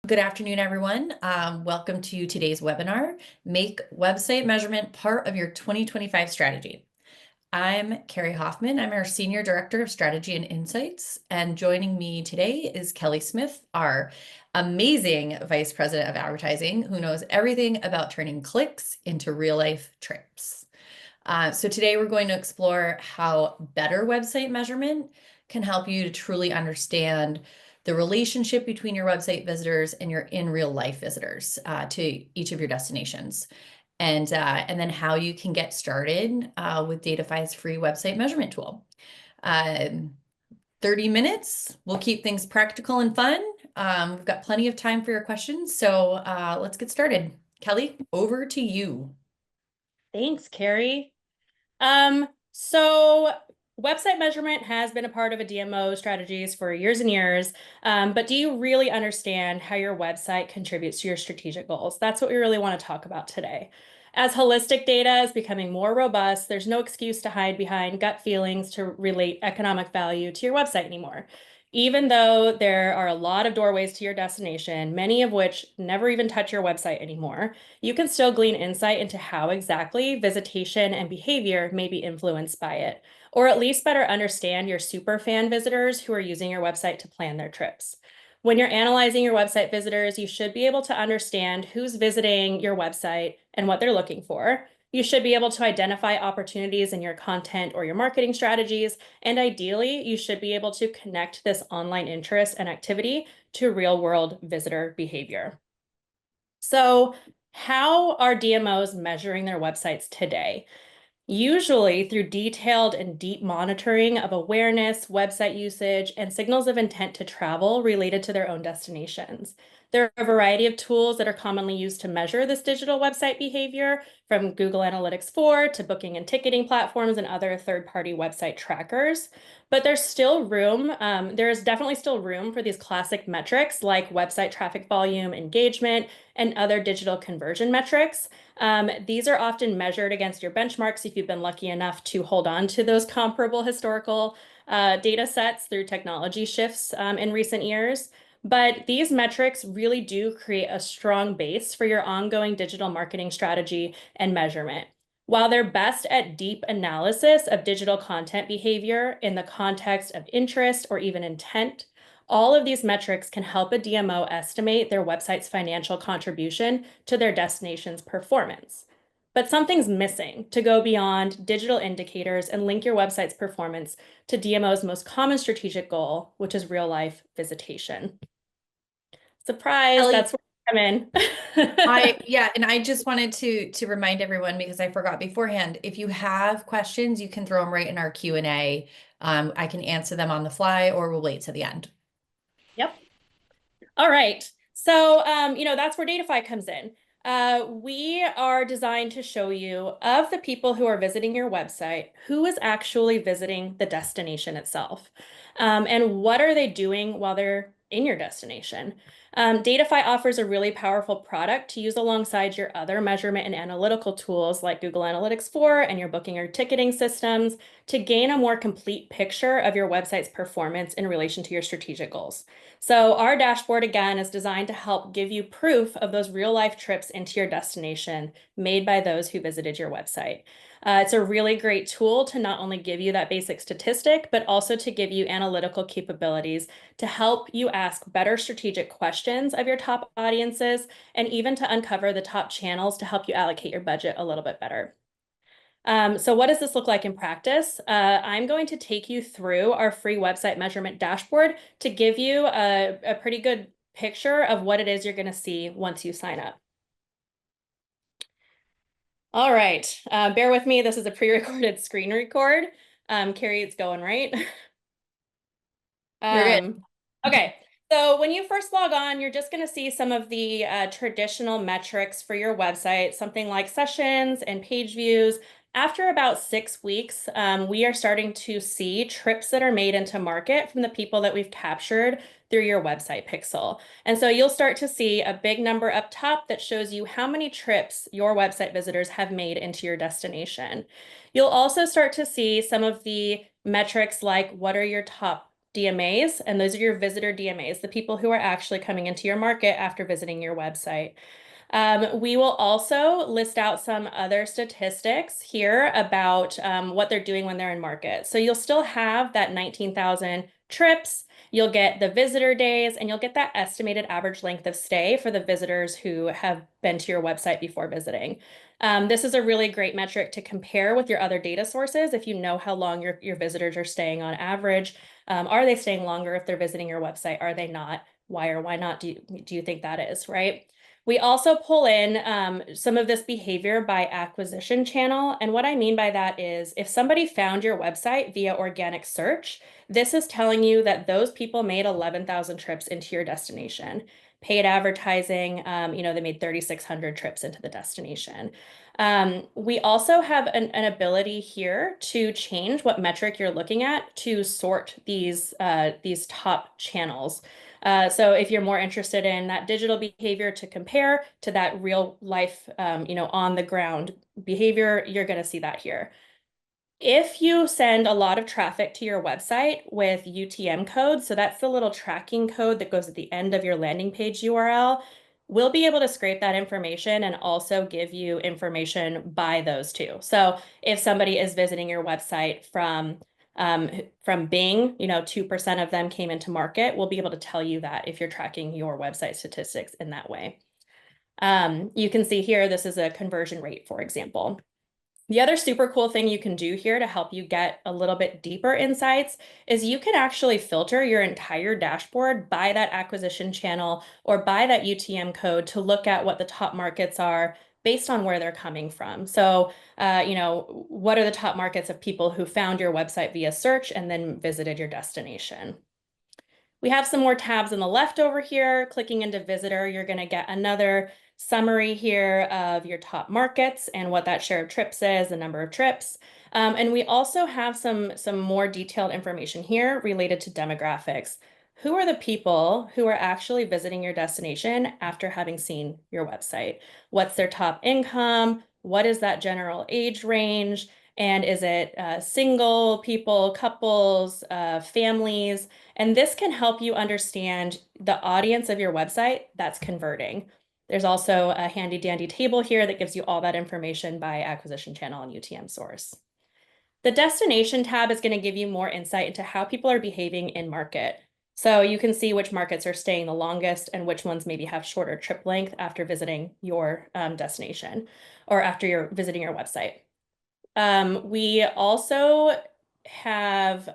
Good afternoon, everyone. Welcome to today's webinar, Make Website Measurement Part of Your 2025 Strategy. I'm Carrie Hoffman. I'm our Senior Director of Strategy and Insights, and joining me today is Kelly Smith, our amazing Vice President of Advertising, who knows everything about turning clicks into real-life trips. So today we're going to explore how better website measurement can help you to truly understand the relationship between your website visitors and your in real life visitors to each of your destinations. And then how you can get started with Datafy's free website measurement tool. 30 minutes, we'll keep things practical and fun. We've got plenty of time for your questions, so let's get started. Kelly, over to you. Thanks, Carrie. So website measurement has been a part of a DMO strategies for years and years, but do you really understand how your website contributes to your strategic goals? That's what we really want to talk about today. As holistic data is becoming more robust, there's no excuse to hide behind gut feelings to relate economic value to your website anymore. Even though there are a lot of doorways to your destination, many of which never even touch your website anymore, you can still glean insight into how exactly visitation and behavior may be influenced by it, or at least better understand your super fan visitors who are using your website to plan their trips. When you're analyzing your website visitors, you should be able to understand who's visiting your website and what they're looking for. You should be able to identify opportunities in your content or your marketing strategies. And ideally, you should be able to connect this online interest and activity to real world visitor behavior. So how are DMOs measuring their websites today? Usually through detailed and deep monitoring of awareness, website usage, and signals of intent to travel related to their own destinations. There are a variety of tools that are commonly used to measure this digital website behavior, from Google Analytics 4 to booking and ticketing platforms and other third-party website trackers. But there's still room, there's definitely still room for these classic metrics like website traffic volume, engagement, and other digital conversion metrics. These are often measured against your benchmarks if you've been lucky enough to hold on to those comparable historical data sets through technology shifts in recent years. But these metrics really do create a strong base for your ongoing digital marketing strategy and measurement. While they're best at deep analysis of digital content behavior in the context of interest or even intent, all of these metrics can help a DMO estimate their website's financial contribution to their destination's performance. But something's missing to go beyond digital indicators and link your website's performance to DMO's most common strategic goal, which is real-life visitation. Surprise, Kelly, that's where I come in. and I just wanted to remind everyone, because I forgot beforehand, if you have questions, you can throw them right in our Q&A. I can answer them on the fly, or we'll wait to the end. Yep. All right. So, that's where Datafy comes in. We are designed to show you, of the people who are visiting your website, who is actually visiting the destination itself, and what are they doing while they're in your destination. Datafy offers a really powerful product to use alongside your other measurement and analytical tools like Google Analytics 4 and your booking or ticketing systems to gain a more complete picture of your website's performance in relation to your strategic goals. So our dashboard, again, is designed to help give you proof of those real-life trips into your destination made by those who visited your website. It's a really great tool to not only give you that basic statistic, but also to give you analytical capabilities to help you ask better strategic questions of your top audiences, and even to uncover the top channels to help you allocate your budget a little bit better. So what does this look like in practice? I'm going to take you through our free website measurement dashboard to give you a pretty good picture of what it is you're going to see once you sign up. All right, bear with me. This is a pre-recorded screen record. Carrie, it's going right. You're good. Okay, so when you first log on, you're just going to see some of the traditional metrics for your website, something like sessions and page views. After about 6 weeks, we are starting to see trips that are made into market from the people that we've captured through your website pixel. And so you'll start to see a big number up top that shows you how many trips your website visitors have made into your destination. You'll also start to see some of the metrics like what are your top DMAs, and those are your visitor DMAs, the people who are actually coming into your market after visiting your website. We will also list out some other statistics here about what they're doing when they're in market. So you'll still have that 19,000 trips, you'll get the visitor days, and you'll get that estimated average length of stay for the visitors who have been to your website before visiting. This is a really great metric to compare with your other data sources if you know how long your visitors are staying on average. Are they staying longer if they're visiting your website? Are they not? Why or why not do you think that is, right? We also pull in some of this behavior by acquisition channel. And what I mean by that is if somebody found your website via organic search, this is telling you that those people made 11,000 trips into your destination. Paid advertising, they made 3,600 trips into the destination. We also have an ability here to change what metric you're looking at to sort these top channels. So if you're more interested in that digital behavior to compare to that real life, on the ground behavior, you're going to see that here. If you send a lot of traffic to your website with UTM code, so that's the little tracking code that goes at the end of your landing page URL, we'll be able to scrape that information and also give you information by those two. So if somebody is visiting your website from Bing, 2% of them came into market, we'll be able to tell you that if you're tracking your website statistics in that way. You can see here, this is a conversion rate, for example. The other super cool thing you can do here to help you get a little bit deeper insights is you can actually filter your entire dashboard by that acquisition channel or by that UTM code to look at what the top markets are based on where they're coming from. So, what are the top markets of people who found your website via search and then visited your destination? We have some more tabs on the left over here. Clicking into visitor, you're going to get another summary here of your top markets and what that share of trips is, the number of trips. And we also have some more detailed information here related to demographics. Who are the people who are actually visiting your destination after having seen your website? What's their top income? What is that general age range? And is it single people, couples, families? And this can help you understand the audience of your website that's converting. There's also a handy dandy table here that gives you all that information by acquisition channel and UTM source. The destination tab is going to give you more insight into how people are behaving in market. So you can see which markets are staying the longest and which ones maybe have shorter trip length after visiting your destination or after you're visiting your website. We also have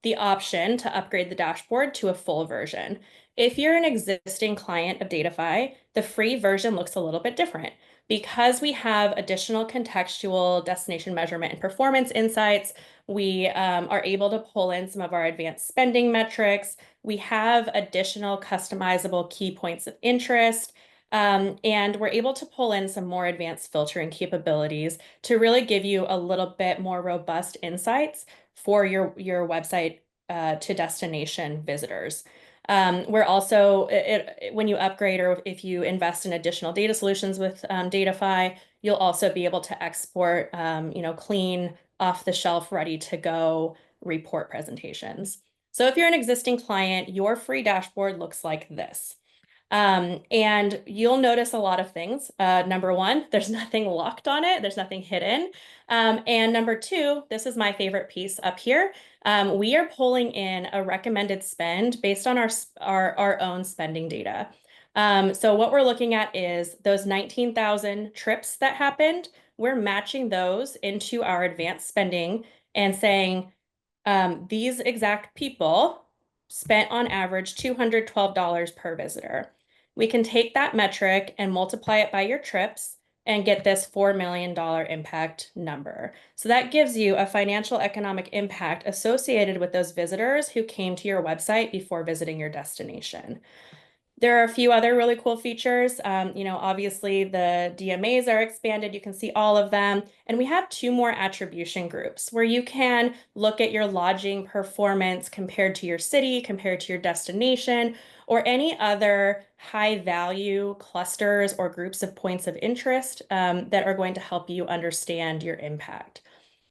the option to upgrade the dashboard to a full version. If you're an existing client of Datify, the free version looks a little bit different. Because we have additional contextual destination measurement and performance insights, we are able to pull in some of our advanced spending metrics. We have additional customizable key points of interest. And we're able to pull in some more advanced filtering capabilities to really give you a little bit more robust insights for your website to destination visitors. We're also, when you upgrade or if you invest in additional data solutions with Datify, you'll also be able to export, clean, off-the-shelf, ready-to-go report presentations. So if you're an existing client, your free dashboard looks like this. And you'll notice a lot of things. Number one, there's nothing locked on it. There's nothing hidden. And number two, this is my favorite piece up here. We are pulling in a recommended spend based on our own spending data. So what we're looking at is those 19,000 trips that happened. We're matching those into our advanced spending and saying these exact people spent on average $212 per visitor. We can take that metric and multiply it by your trips and get this $4 million impact number. So that gives you a financial economic impact associated with those visitors who came to your website before visiting your destination. There are a few other really cool features. Obviously the DMAs are expanded. You can see all of them. And we have two more attribution groups where you can look at your lodging performance compared to your city, compared to your destination, or any other high value clusters or groups of points of interest that are going to help you understand your impact.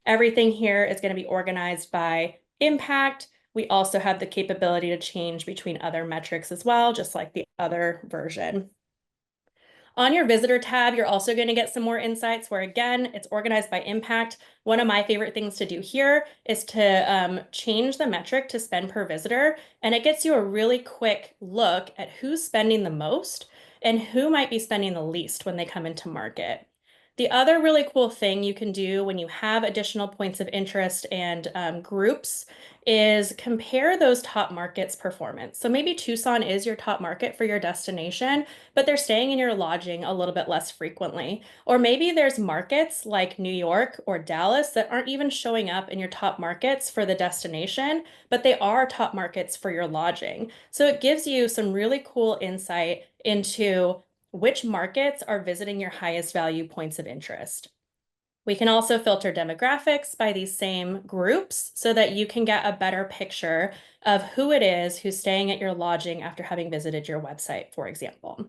Everything here is going to be organized by impact. We also have the capability to change between other metrics as well, just like the other version. On your visitor tab, you're also going to get some more insights where, again, it's organized by impact. One of my favorite things to do here is to change the metric to spend per visitor, and it gets you a really quick look at who's spending the most and who might be spending the least when they come into market. The other really cool thing you can do when you have additional points of interest and groups is compare those top markets' performance. So maybe Tucson is your top market for your destination, but they're staying in your lodging a little bit less frequently. Or maybe there's markets like New York or Dallas that aren't even showing up in your top markets for the destination, but they are top markets for your lodging. So it gives you some really cool insight into which markets are visiting your highest value points of interest. We can also filter demographics by these same groups so that you can get a better picture of who it is who's staying at your lodging after having visited your website, for example.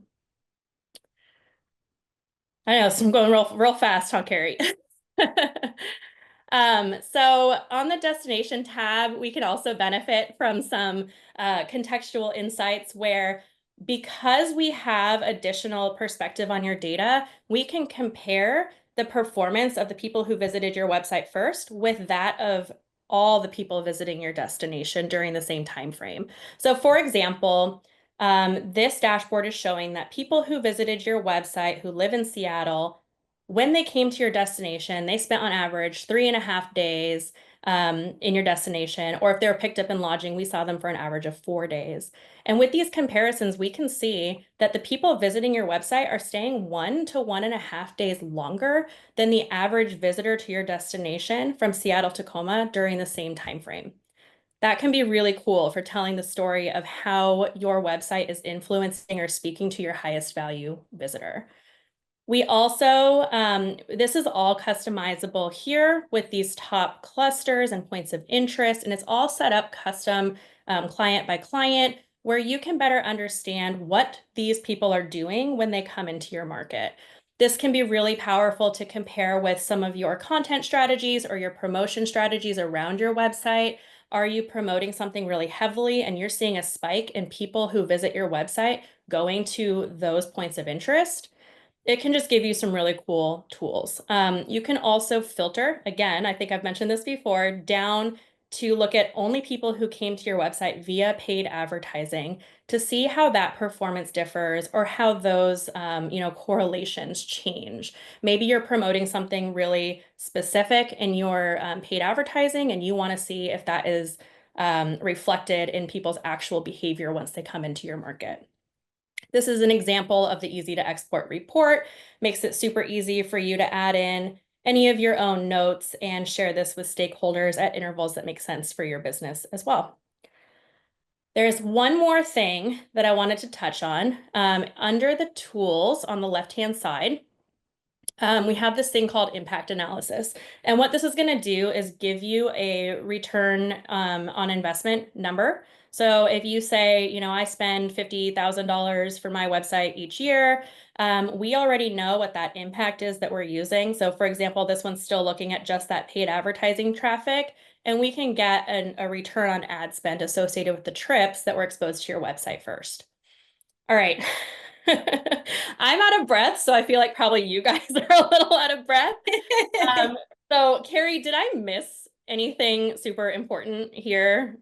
I know, so I'm going real fast, huh, Carrie? So on the destination tab, we can also benefit from some contextual insights where, because we have additional perspective on your data, we can compare the performance of the people who visited your website first with that of all the people visiting your destination during the same time frame. So for example, this dashboard is showing that people who visited your website who live in Seattle, when they came to your destination, they spent on average 3.5 days in your destination, or if they were picked up in lodging, we saw them for an average of 4 days. And with these comparisons, we can see that the people visiting your website are staying 1 to 1.5 days longer than the average visitor to your destination from Seattle to Tacoma during the same time frame. That can be really cool for telling the story of how your website is influencing or speaking to your highest value visitor. We also, this is all customizable here with these top clusters and points of interest, and it's all set up custom client by client, where you can better understand what these people are doing when they come into your market. This can be really powerful to compare with some of your content strategies or your promotion strategies around your website. Are you promoting something really heavily and you're seeing a spike in people who visit your website going to those points of interest? It can just give you some really cool tools. You can also filter, again, I think I've mentioned this before, down to look at only people who came to your website via paid advertising to see how that performance differs or how those correlations change. Maybe you're promoting something really specific in your paid advertising and you want to see if that is reflected in people's actual behavior once they come into your market. This is an example of the easy to export report. Makes it super easy for you to add in any of your own notes and share this with stakeholders at intervals that make sense for your business as well. There's one more thing that I wanted to touch on. Under the tools on the left-hand side, we have this thing called impact analysis. And what this is going to do is give you a return on investment number. So if you say, I spend $50,000 for my website each year, we already know what that impact is that we're using. So for example, this one's still looking at just that paid advertising traffic, and we can get a return on ad spend associated with the trips that were exposed to your website first. All right. I'm out of breath, so I feel like probably you guys are a little out of breath. So Carrie, did I miss anything super important here?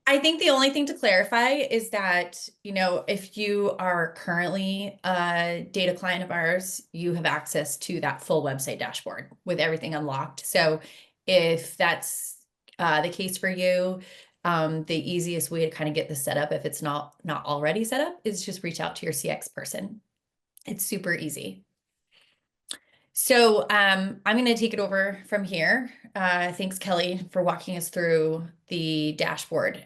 I think the only thing to clarify is that, if you are currently a data client of ours, you have access to that full website dashboard with everything unlocked. So if that's the case for you, the easiest way to kind of get this set up, if it's not already set up, is just reach out to your CX person. It's super easy. So I'm going to take it over from here. Thanks, Kelly, for walking us through the dashboard.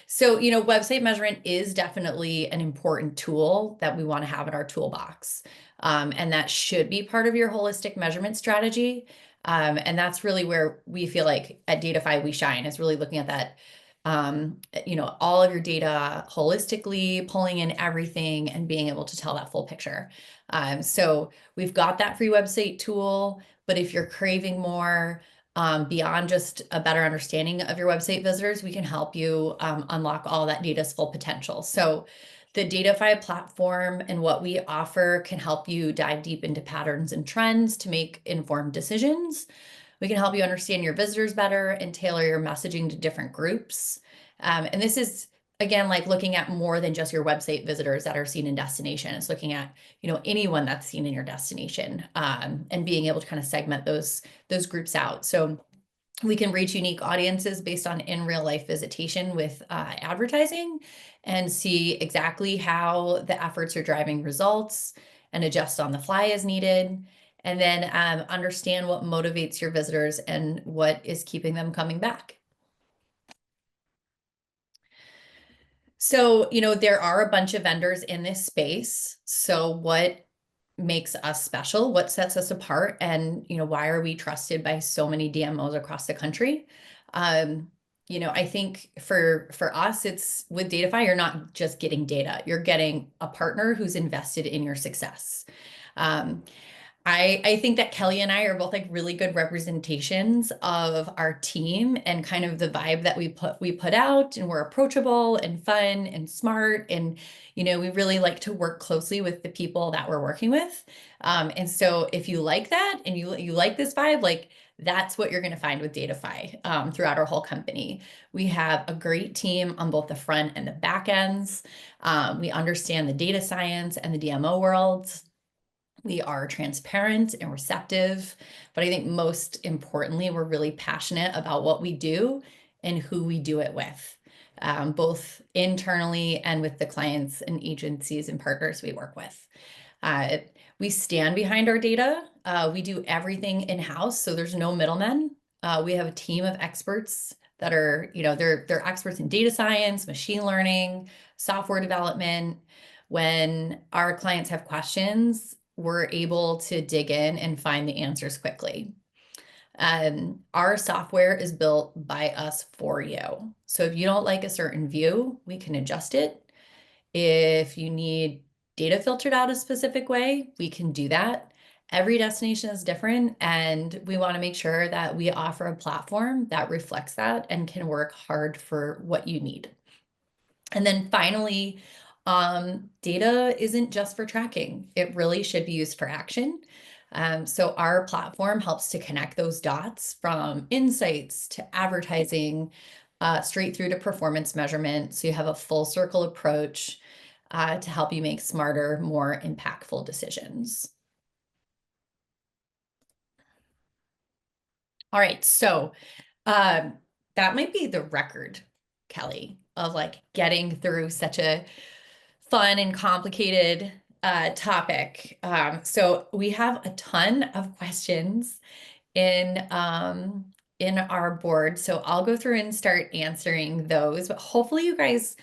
So, website measurement is definitely an important tool that we want to have in our toolbox. And that should be part of your holistic measurement strategy. And that's really where we feel like at Datify we shine, is really looking at that, all of your data holistically, pulling in everything and being able to tell that full picture. So we've got that free website tool, but if you're craving more, beyond just a better understanding of your website visitors, we can help you unlock all that data's full potential. So the Datafy platform and what we offer can help you dive deep into patterns and trends to make informed decisions. We can help you understand your visitors better and tailor your messaging to different groups. And this is, again, like looking at more than just your website visitors that are seen in destination. It's looking at, anyone that's seen in your destination, and being able to kind of segment those groups out. So we can reach unique audiences based on in real life visitation with advertising and see exactly how the efforts are driving results and adjust on the fly as needed. And then understand what motivates your visitors and what is keeping them coming back. So, there are a bunch of vendors in this space. So what makes us special? What sets us apart? And, why are we trusted by so many DMOs across the country? I think for us, it's with Datafy, you're not just getting data, you're getting a partner who's invested in your success. I think that Kelly and I are both like really good representations of our team and kind of the vibe that we put out, and we're approachable and fun and smart, and we really like to work closely with the people that we're working with. And so if you like that and you like this vibe, like that's what you're going to find with Datafy throughout our whole company. We have a great team on both the front and the back ends. We understand the data science and the DMO worlds. We are transparent and receptive, but I think most importantly, we're really passionate about what we do and who we do it with, both internally and with the clients and agencies and partners we work with. We stand behind our data. We do everything in-house, so there's no middlemen. We have a team of experts that are, they're experts in data science, machine learning, software development. When our clients have questions, we're able to dig in and find the answers quickly. Our software is built by us for you. So if you don't like a certain view, we can adjust it. If you need data filtered out a specific way, we can do that. Every destination is different, and we want to make sure that we offer a platform that reflects that and can work hard for what you need. And then finally, data isn't just for tracking. It really should be used for action. So our platform helps to connect those dots from insights to advertising, straight through to performance measurement. So you have a full circle approach to help you make smarter, more impactful decisions. All right, so that might be the record, Kelly, of like getting through such a fun and complicated topic. So we have a ton of questions in our board. So I'll go through and start answering those. But hopefully you guys,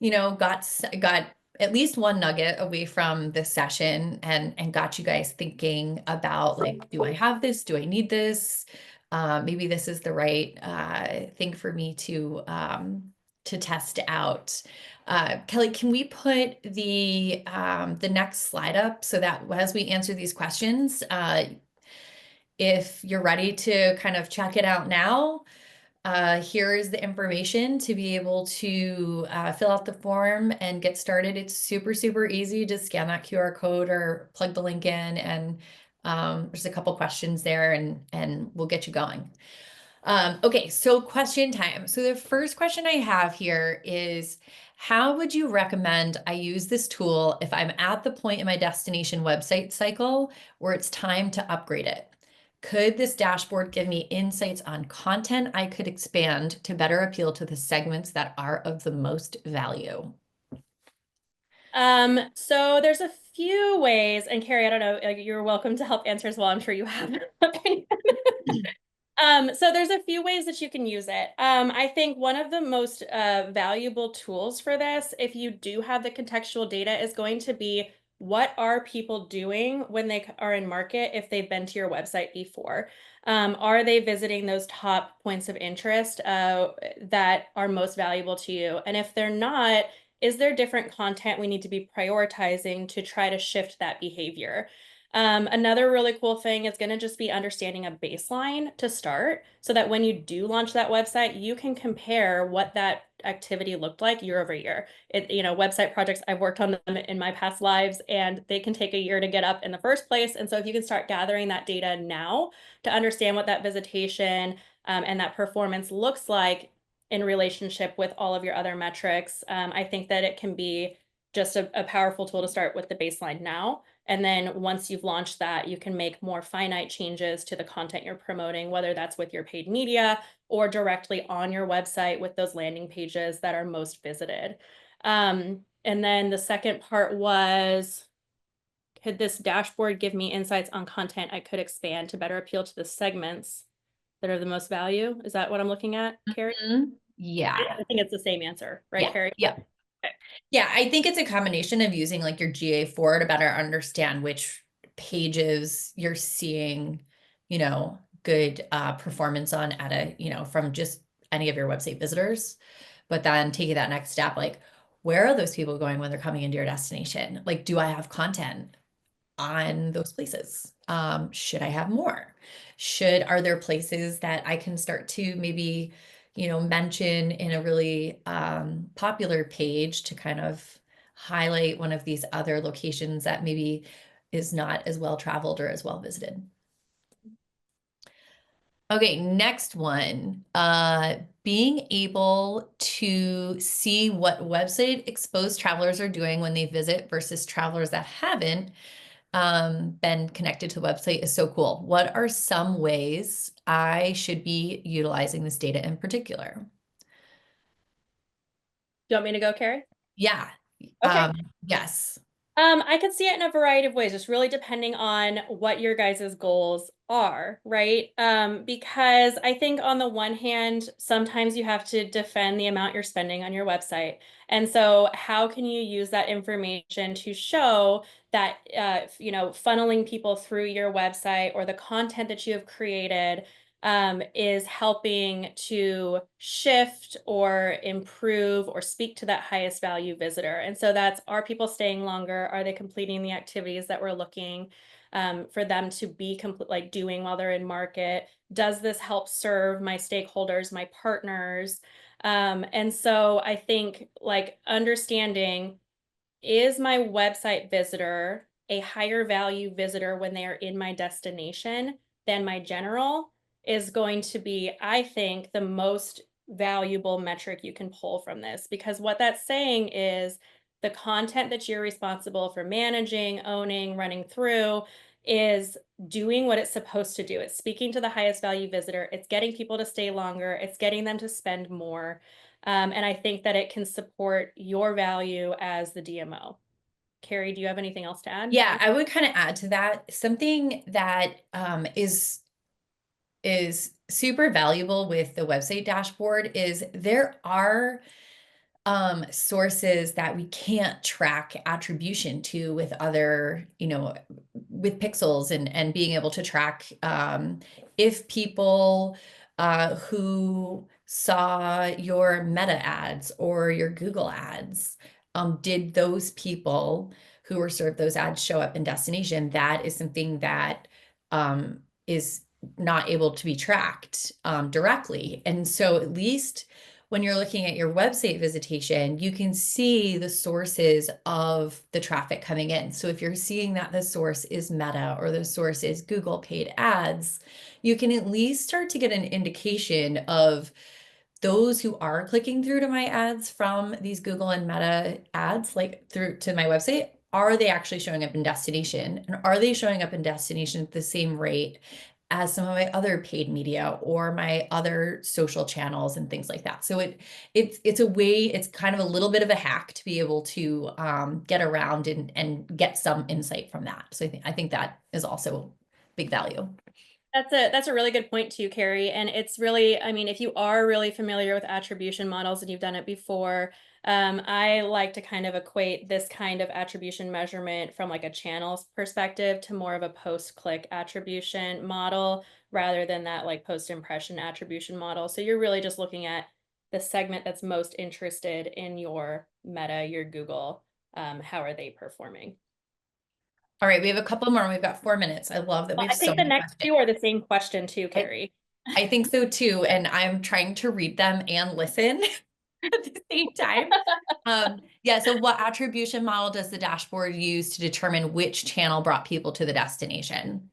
got at least one nugget away from this session and got you guys thinking about like, do I have this? Do I need this? Maybe this is the right thing for me to test out. Kelly, can we put the next slide up so that as we answer these questions, if you're ready to kind of check it out now, here is the information to be able to fill out the form and get started. It's super, super easy. Just scan that QR code or plug the link in, and there's a couple questions there, and we'll get you going. Okay, so question time. So the first question I have here is, how would you recommend I use this tool if I'm at the point in my destination website cycle where it's time to upgrade it? Could this dashboard give me insights on content I could expand to better appeal to the segments that are of the most value? So there's a few ways, and Carrie, I don't know, you're welcome to help answer as well. I'm sure you have an opinion. So there's a few ways that you can use it. I think one of the most valuable tools for this, if you do have the contextual data, is going to be, what are people doing when they are in market if they've been to your website before? Are they visiting those top points of interest that are most valuable to you? And if they're not, is there different content we need to be prioritizing to try to shift that behavior? Another really cool thing is going to just be understanding a baseline to start so that when you do launch that website, you can compare what that activity looked like year over year. Website projects, I've worked on them in my past lives and they can take a year to get up in the first place. And so if you can start gathering that data now to understand what that visitation and that performance looks like in relationship with all of your other metrics, I think that it can be just a powerful tool to start with the baseline now. And then once you've launched that, you can make more finite changes to the content you're promoting, whether that's with your paid media or directly on your website with those landing pages that are most visited. And then the second part was, could this dashboard give me insights on content I could expand to better appeal to the segments that are the most value? Is that what I'm looking at, Carrie? Yeah. I think it's the same answer, right, Yeah. Carrie? Yeah. Okay. Yeah, I think it's a combination of using like your GA4 to better understand which pages you're seeing, good performance on at from just any of your website visitors. But then taking that next step, like, where are those people going when they're coming into your destination? Like, do I have content on those places? Should I have more? Are there places that I can start to maybe, mention in a really popular page to kind of highlight one of these other locations that maybe is not as well traveled or as well visited? Okay, next one. Being able to see what website exposed travelers are doing when they visit versus travelers that haven't been connected to the website is so cool. What are some ways I should be utilizing this data in particular? Do you want me to go, Carrie? Yeah. Okay. Yes. I could see it in a variety of ways, just really depending on what your guys' goals are, right? Because I think on the one hand, sometimes you have to defend the amount you're spending on your website. And so how can you use that information to show that, funneling people through your website or the content that you have created is helping to shift or improve or speak to that highest value visitor. And so that's, are people staying longer? Are they completing the activities that we're looking for them to be like doing while they're in market? Does this help serve my stakeholders, my partners? And so I think like understanding, is my website visitor a higher value visitor when they are in my destination than my general, is going to be, I think, the most valuable metric you can pull from this. Because what that's saying is the content that you're responsible for managing, owning, running through is doing what it's supposed to do. It's speaking to the highest value visitor. It's getting people to stay longer. It's getting them to spend more. And I think that it can support your value as the DMO. Carrie, do you have anything else to add? Yeah, I would kind of add to that. Something that is super valuable with the website dashboard is there are sources that we can't track attribution to with other, with pixels and being able to track if people who saw your Meta ads or your Google ads, did those people who were served those ads show up in destination? That is something that is not able to be tracked directly. And so at least when you're looking at your website visitation, you can see the sources of the traffic coming in. So if you're seeing that the source is Meta or the source is Google paid ads, you can at least start to get an indication of those who are clicking through to my ads from these Google and Meta ads, like through to my website. Are they actually showing up in destination? And are they showing up in destination at the same rate as some of my other paid media or my other social channels and things like that? So it's a way, it's kind of a little bit of a hack to be able to get around and get some insight from that. So I think that is also big value. That's a really good point too, Carrie. And it's really, I mean, if you are really familiar with attribution models and you've done it before, I like to kind of equate this kind of attribution measurement from like a channels perspective to more of a post-click attribution model rather than that like post-impression attribution model. So you're really just looking at the segment that's most interested in your Meta, your Google, how are they performing? All right, we have a couple more. We've got 4 minutes. I love that we Well, have I so think the many next questions. two are the same question too, I, Carrie. I think so too. And I'm trying to read them and listen at the same time. Yeah, so what attribution model does the dashboard use to determine which channel brought people to the destination?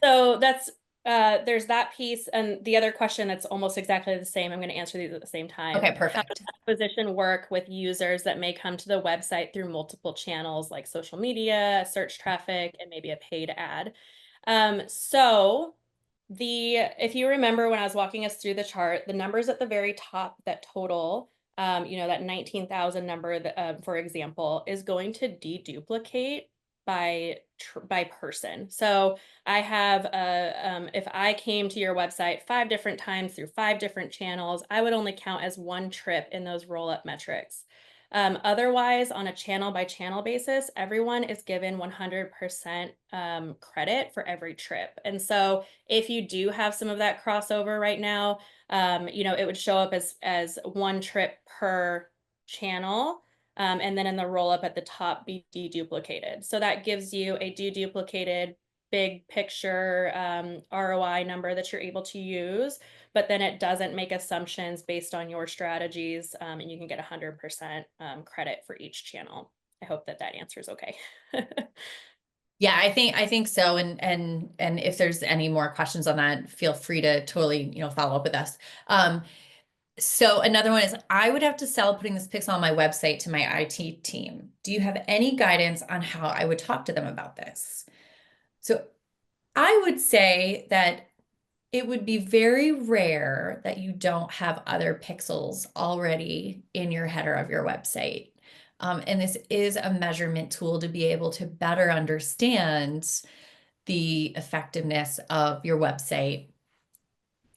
So that's there's that piece, and the other question that's almost exactly the same. I'm going to answer these at the same time. Okay, How does perfect. acquisition work with users that may come to the website through multiple channels like social media, search traffic, and maybe a paid ad? So if you remember when I was walking us through the chart, the numbers at the very top that total, that 19,000 number, that, for example, is going to deduplicate by person. So I have if I came to your website 5 different times through 5 different channels, I would only count as one trip in those roll-up metrics. Otherwise, on a channel by channel basis, everyone is given 100% credit for every trip. And so if you do have some of that crossover right now, it would show up as one trip per channel. And then in the roll up at the top be deduplicated. So that gives you a deduplicated big picture ROI number that you're able to use, but then it doesn't make assumptions based on your strategies, and you can get 100% credit for each channel. I hope that answers okay. Yeah, I think so. And if there's any more questions on that, feel free to totally, follow up with us. So another one is I would have to sell putting this pixel on my website to my IT team. Do you have any guidance on how I would talk to them about this? So I would say that it would be very rare that you don't have other pixels already in your header of your website. And this is a measurement tool to be able to better understand the effectiveness of your website.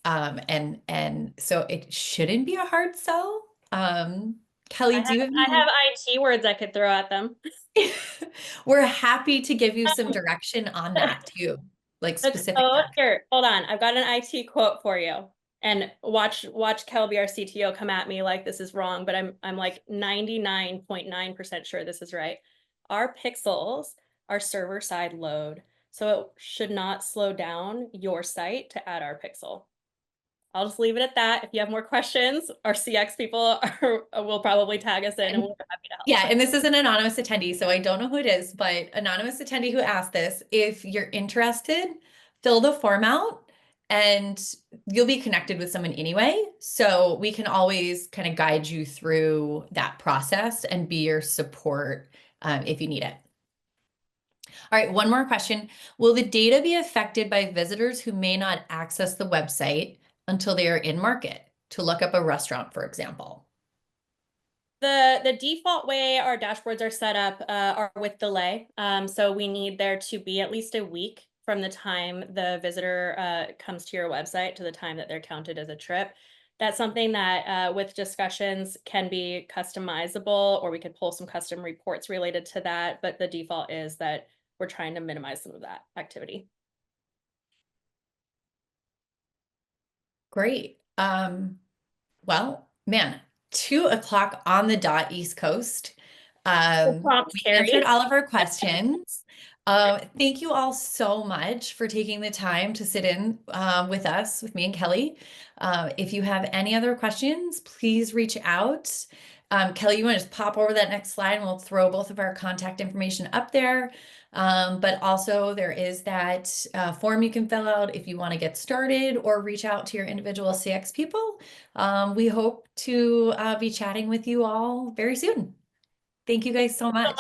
And so it shouldn't be a hard sell. Kelly, do you have I any? have IT words I could throw at them. We're happy to give you some direction on that too, like That's specific. so here. Hold on. I've got an IT quote for you. And watch Kelby, our CTO, come at me like this is wrong, but I'm like 99.9% sure this is right. Our pixels are server-side load, so it should not slow down your site to add our pixel. I'll just leave it at that. If you have more questions, our CX people will probably tag us in and we'll be happy to help. Yeah, and this is an anonymous attendee, so I don't know who it is, but anonymous attendee who asked this, if you're interested, fill the form out and you'll be connected with someone anyway. So we can always kind of guide you through that process and be your support if you need it. All right, one more question. Will the data be affected by visitors who may not access the website until they are in market to look up a restaurant, for example? The default way our dashboards are set up are with delay. So we need there to be at least a week from the time the visitor comes to your website to the time that they're counted as a trip. That's something that with discussions can be customizable, or we could pull some custom reports related to that. But the default is that we're trying to minimize some of that activity. Great. Well, man, 2 o'clock on the dot East Coast. Prompt, We answered Carrie. all of our questions. Thank you all so much for taking the time to sit in with us, with me and Kelly. If you have any other questions, please reach out. Kelly, you want to just pop over that next slide and we'll throw both of our contact information up there. But also there is that form you can fill out if you want to get started or reach out to your individual CX people. We hope to be chatting with you all very soon. Thank you guys so much.